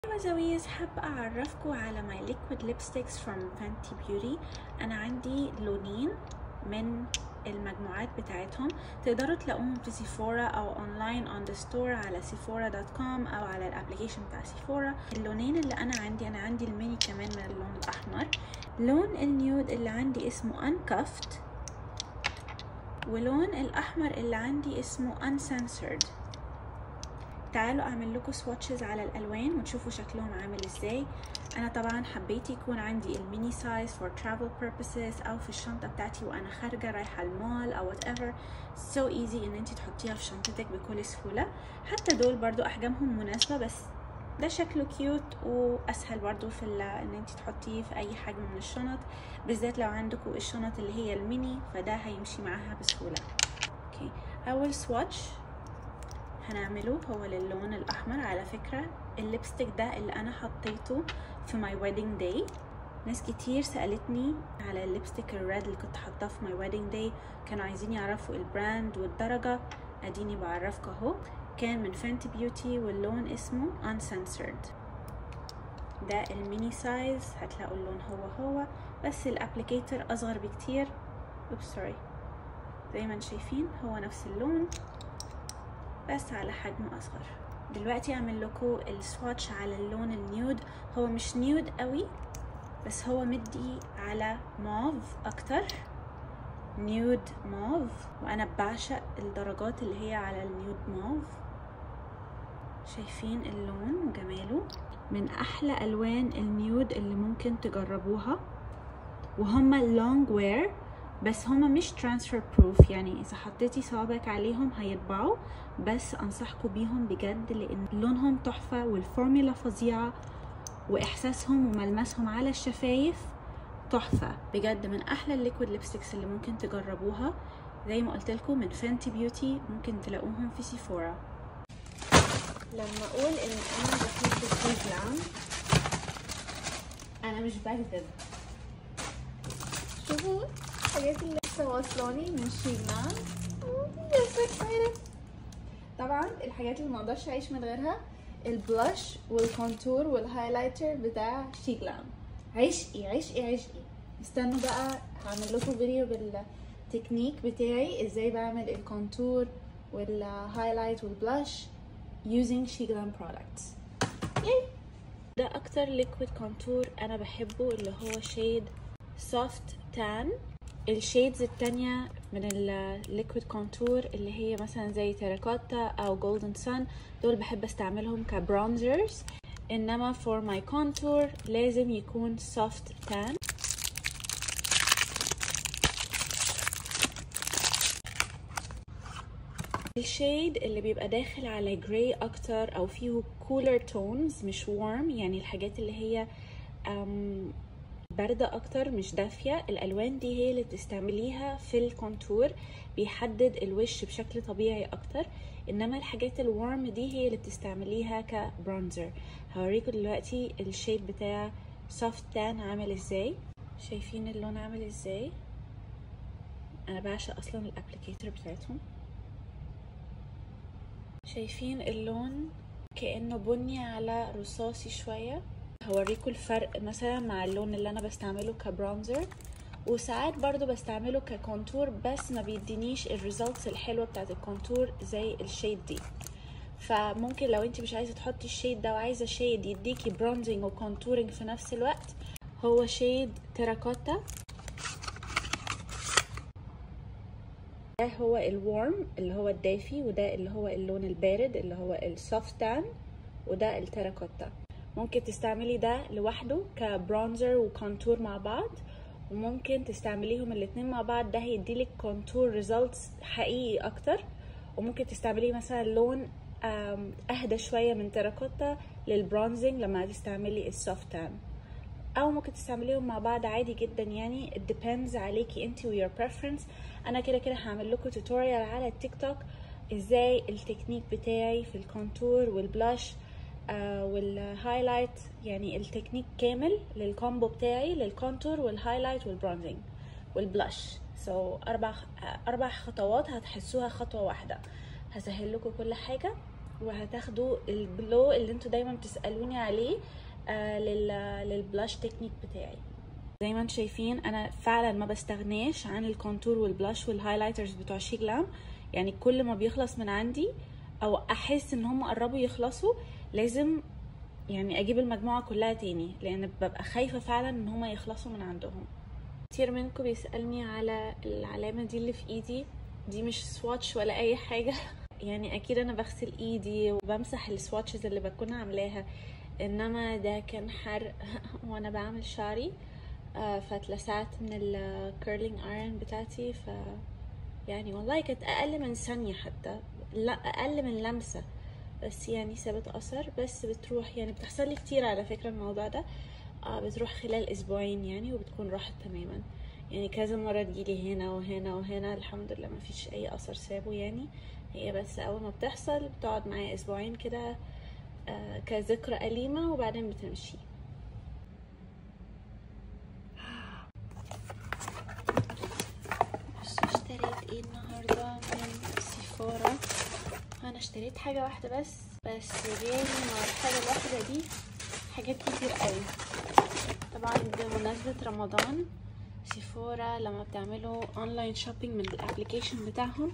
زويز حابة أعرفكم على my liquid lipsticks from Fenty Beauty. أنا عندي لونين من المجموعات بتاعتهم، تقدروا تلاقوهم في سيفورا أو أونلاين on the store على sephora.com أو على الابليكيشن بتاع سيفورا. اللونين اللي أنا عندي الميني كمان من اللون الأحمر. لون النيود اللي عندي اسمه uncuffed، ولون الأحمر اللي عندي اسمه uncensored. تعالوا اعمل لكم سواتشز على الالوان وتشوفوا شكلهم عامل ازاي. انا طبعا حبيت يكون عندي الميني سايز for travel purposes او في الشنطه بتاعتي وانا خارجه رايحه المول او whatever. so easy ان انتي تحطيها في شنطتك بكل سهوله. حتى دول برضو احجامهم مناسبه، بس ده شكله كيوت واسهل برضو في ان انتي تحطيه في اي حجم من الشنط، بالذات لو عندكم الشنط اللي هي الميني فده هيمشي معاها بسهوله. اوكي، اول سواتش هنعمله هو للون الاحمر. على فكرة الليبستيك ده اللي انا حطيته في ماي ويدنج داي. ناس كتير سألتني على الليبستيك الريد اللي كنت حاطاه في ماي ويدنج داي، كانوا عايزين يعرفوا البراند والدرجة. اديني بعرفك اهو. كان من فانتي بيوتي واللون اسمه uncensored. ده الميني سايز، هتلاقوا اللون هو بس الابليكيتر اصغر بكتير. سوري، زي ما انتم شايفين هو نفس اللون بس على حجم اصغر. دلوقتي اعمل لكم السواتش على اللون النيود. هو مش نيود قوي بس هو مدي على موف اكتر، نيود موف، وانا بعشق الدرجات اللي هي على النيود موف. شايفين اللون وجماله؟ من احلى الوان النيود اللي ممكن تجربوها، وهما لونج وير بس هما مش ترانسفير بروف، يعني اذا حطيتي صوابعك عليهم هيطبعوا، بس انصحكم بيهم بجد لان لونهم تحفه والفورميلا فظيعه واحساسهم وملمسهم على الشفايف تحفه بجد. من احلى الليكويد ليبستكس اللي ممكن تجربوها. زي ما قلت لكم من فانتي بيوتي، ممكن تلاقوهم في سيفورا. لما اقول ان انا بحب السيجلام انا مش بكذب. شوفوا الحاجات اللي لسه واصلاني من شيغلان. طبعا الحاجات اللي ما اقدرش اعيش من غيرها البلاش والكونتور والهايلايتر بتاع شيغلان. عشقي عشقي عشقي. استنوا بقى هعمل لكم فيديو بالتكنيك بتاعي ازاي بعمل الكونتور والهايلايت والبلاش using شيغلان products. ياي. ده اكتر ليكويد كونتور انا بحبه، اللي هو شيد سوفت تان. الشيدز التانية من الليكويد كونتور اللي هي مثلا زي تيراكوتا او جولدن سان، دول بحب استعملهم كبرونزرز، انما for my contour لازم يكون soft tan. الشيد اللي بيبقى داخل على جراي اكتر او فيه cooler tones مش warm، يعني الحاجات اللي هي باردة اكتر مش دافية، الالوان دي هي اللي بتستعمليها في الكونتور، بيحدد الوش بشكل طبيعي اكتر. انما الحاجات الورم دي هي اللي بتستعمليها كبرونزر. هوريكم دلوقتي الشيد بتاع سوفت تان عامل ازاي. شايفين اللون عامل ازاي؟ انا بعشق اصلا الابليكيتر بتاعتهم. شايفين اللون كأنه بني على رصاصي شوية. هوريكم الفرق مثلا مع اللون اللي انا بستعمله كبرونزر، وساعات برضو بستعمله ككونتور بس ما بيدينيش الريزلتس الحلوة بتاعت الكونتور زي الشيد دي. فممكن لو انت مش عايزة تحطي الشيد ده وعايزة شيد يديكي برونزنج وكونتورنج في نفس الوقت، هو شيد تيراكوتا. ده هو الورم اللي هو الدافي، وده اللي هو اللون البارد اللي هو السوفت تان، وده التيراكوتا. ممكن تستعملي ده لوحده كبرونزر وكونتور مع بعض، وممكن تستعمليهم الاتنين مع بعض، ده هيديلك كونتور ريزلتس حقيقي اكتر. وممكن تستعملي مثلا لون اهدى شويه من تيراكوتا للبرونزنج لما تستعملي السوفت تان، او ممكن تستعمليهم مع بعض عادي جدا، يعني it depends عليكي انتي و your preference. انا كده هعمل لكم توتوريال على التيك توك ازاي التكنيك بتاعي في الكونتور والبلاش والهايلايت، يعني التكنيك كامل للكومبو بتاعي للكونتور والهايلايت والبرونزنج والبلاش. اربع خطوات هتحسوها خطوه واحده. هسهل لكم كل حاجه. وهتاخدوا الجلو اللي انتوا دايما بتسألوني عليه للبلاش تكنيك بتاعي. زي ما انتم شايفين انا فعلا ما بستغناش عن الكونتور والبلاش والهايلايترز بتوع شي جلام. يعني كل ما بيخلص من عندي او احس ان هم قربوا يخلصوا لازم يعني اجيب المجموعه كلها تاني، لان ببقى خايفه فعلا ان هم يخلصوا من عندهم. كتير منكم بيسالني على العلامه دي اللي في ايدي، دي مش سواتش ولا اي حاجه يعني اكيد انا بغسل ايدي وبمسح السواتشز اللي بكون عاملاها، انما ده كان حرق وانا بعمل شعري فاتلسعت من الكيرلينج ايرون بتاعتي. ف يعني والله كانت اقل من ثانيه، حتى لا اقل من لمسه، بس يعني سابت اثر. بس بتروح، يعني بتحصل لي كتير على فكره الموضوع ده، بتروح خلال اسبوعين يعني وبتكون راحت تماما. يعني كذا مره تجيلي هنا وهنا وهنا، الحمد لله ما فيش اي اثر سابه يعني. هي بس اول ما بتحصل بتقعد معايا اسبوعين كده كذكرى أليمة وبعدين بتمشي. اشتريت ايه النهارده من سيفورا؟ انا اشتريت حاجه واحده بس جالي مع الحاجه الواحده دي حاجات كتير قوي. طبعا بمناسبه رمضان سيفورا لما بتعملوا اونلاين شوبينج من الابليكيشن بتاعهم،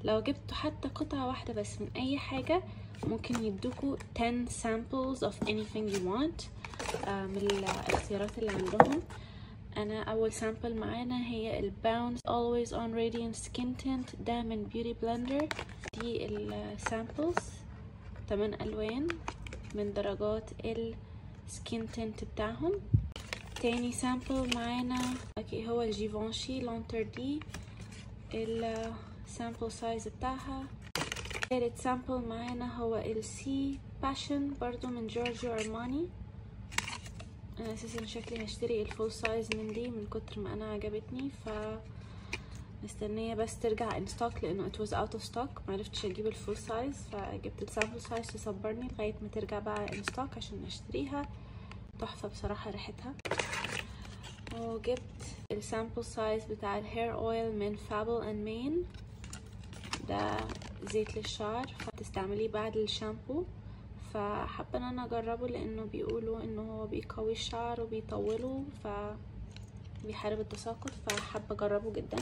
لو جبتوا حتى قطعه واحده بس من اي حاجه ممكن يدوكوا 10 samples of anything you want من الاختيارات اللي عندهم. انا اول سامبل معانا هي الباونس Always on Radiant Skin Tint، ده من بيوتي بلندر. دي السامبلز 8 الوان من درجات السكين تنت بتاعهم. تاني سامبل معانا هو الجيفونشي لونتر دي، السامبل سايز بتاعها. تالت سامبل معانا هو السي باشن برضو من جورجيو ارماني. انا اساسا شكلي هشتري الفول سايز من دي من كتر ما انا عجبتني، ف مستنيه بس ترجع ان ستوك لانه it was out of stock، معرفتش اجيب الفول سايز فجبت السامبل سايز تصبرني لغايه ما ترجع بقى ان ستوك عشان اشتريها. تحفه بصراحه ريحتها. وجبت السامبل سايز بتاع الهير اويل من فابل اند مين، ده زيت للشعر فتستعمليه بعد الشامبو، فحابه ان انا اجربه لانه بيقولوا انه هو بيقوي الشعر وبيطوله فبيحارب التساقط، فحابه اجربه جدا.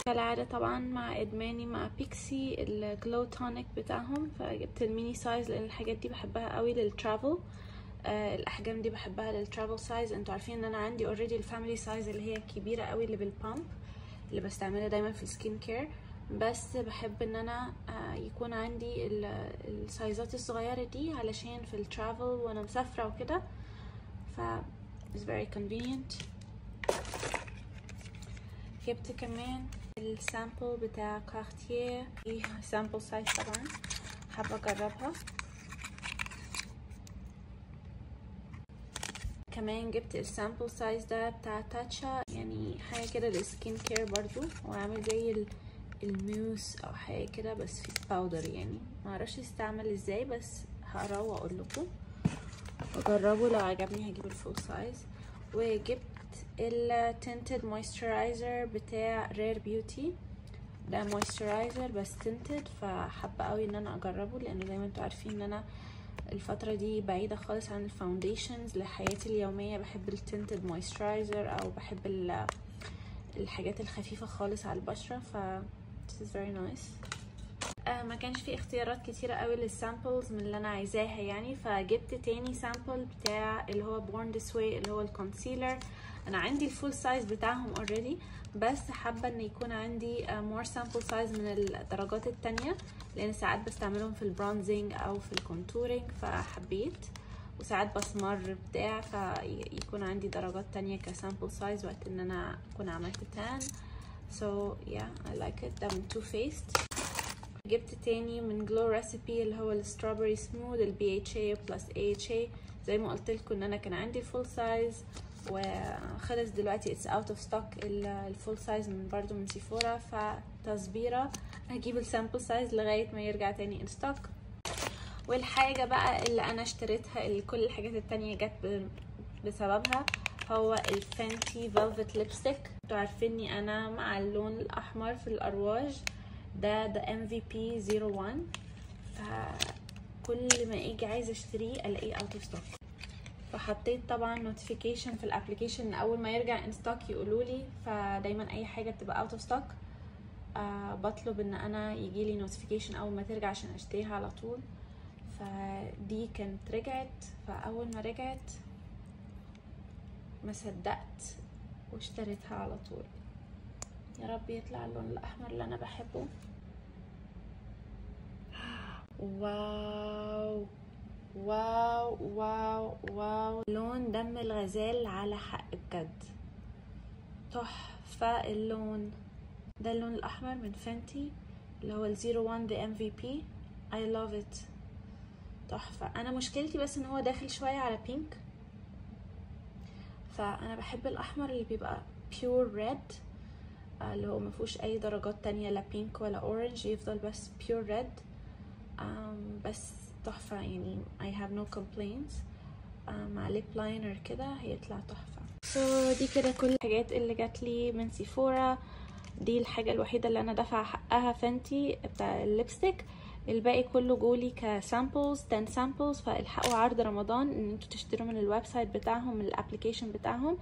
كالعاده طبعا مع ادماني مع بيكسي الجلو تونيك بتاعهم، فجبت الميني سايز لان الحاجات دي بحبها قوي للترافل. الاحجام دي بحبها للترافل سايز. انتوا عارفين ان انا عندي اوريدي الفاميلي سايز اللي هي الكبيره قوي اللي بالبامب اللي بستعملها دايما في السكين كير، بس بحب ان انا يكون عندي السايزات الصغيره دي علشان في الترافل وانا مسافره وكده، ف it's very convenient. جبت كمان السامبل بتاع كارتيه، دي سامبل سايز طبعا حابه اجربها. كمان جبت السامبل سايز ده بتاع تاتشا، يعني حاجه كده للسكين كير برضو، وعامل زي الموس او حاجه كده بس في باودر، يعني معرفش يستعمل ازاي بس هقراه واقول لكم واجربه، لو عجبني هجيب الفول سايز. وجبت التنتد مويسترايزر بتاع رير بيوتي، ده مويسترايزر بس تنتد، فحابه قوي ان انا اجربه لانه زي ما انتوا عارفين ان انا الفتره دي بعيده خالص عن الفاونديشنز لحياتي اليوميه. بحب التنتد مويسترايزر او بحب الحاجات الخفيفه خالص على البشره، ف this is very nice. ما كانش في اختيارات كتيره قوي للسامبلز من اللي انا عايزاها يعني، فجبت تاني سامبل بتاع اللي هو بورن ذس واي اللي هو الكونسيلر. انا عندي الفول سايز بتاعهم اوريدي، بس حابه ان يكون عندي مور سامبل سايز من الدرجات التانية لان ساعات بستعملهم في البرونزنج او في الكونتورنج فحبيت، وساعات بسمر بتاع فيكون عندي درجات تانية كسامبل سايز وقت ان انا اكون عملت تان. so yeah I like it. ده من تو فيست. جبت تاني من جلو ريسيبي اللي هو الستروبري سموث البي اتش اي بلس اي اتش اي، زي ما قلت لكم ان انا كان عندي الفول سايز وخلص دلوقتي اتس اوت اوف ستوك الفول سايز من برضو من سيفورا، فتصبيره هجيب السامبل سايز لغايه ما يرجع تاني ان ستوك. والحاجه بقى اللي انا اشتريتها اللي كل الحاجات التانية جت بسببها هو الفانتي فيلفت ليبستيك. انتوا عارفيني انا مع اللون الاحمر في الارواج، ده MVP 01، كل ما اجي عايزه اشتريه الاقيه اوت اوف ستوك. فحطيت طبعا نوتيفيكيشن في الابلكيشن ان اول ما يرجع ان ستوك يقولوا لي، فدايما اي حاجه بتبقى اوت اوف ستوك بطلب ان انا يجيلي نوتيفيكيشن اول ما ترجع عشان اشتريها على طول. فدي كانت رجعت، فاول ما رجعت ما صدقت واشتريتها على طول. يا رب يطلع اللون الاحمر اللي انا بحبه. واو واو واو واو، لون دم الغزال على حق بجد، تحفة اللون ده. اللون الاحمر من فانتي اللي هو ال 01 The MVP. I love it، تحفة. انا مشكلتي بس ان هو داخل شوية على بينك، فانا بحب الاحمر اللي بيبقى pure red اللي هو مفيهوش اي درجات تانية، لا بينك ولا اورنج، يفضل بس pure red. بس تحفة يعني I have no complaints. مع ليب لاينر كده هيطلع تحفة. دي كده كل الحاجات اللي جات لي من سيفورا. دي الحاجة الوحيدة اللي انا دافعة حقها فانتي بتاع الليبستيك، الباقي كله جولي كسامبلز 10 سامبلز. فالحقوا عرض رمضان ان انتوا تشتروا من الويب سايت بتاعهم، من الابليكيشن بتاعهم،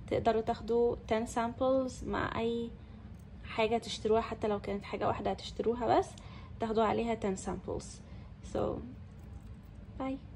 تقدروا تاخدوا 10 سامبلز مع اي حاجة تشتروها، حتى لو كانت حاجة واحدة هتشتروها بس تاخدوا عليها 10 samples. So bye.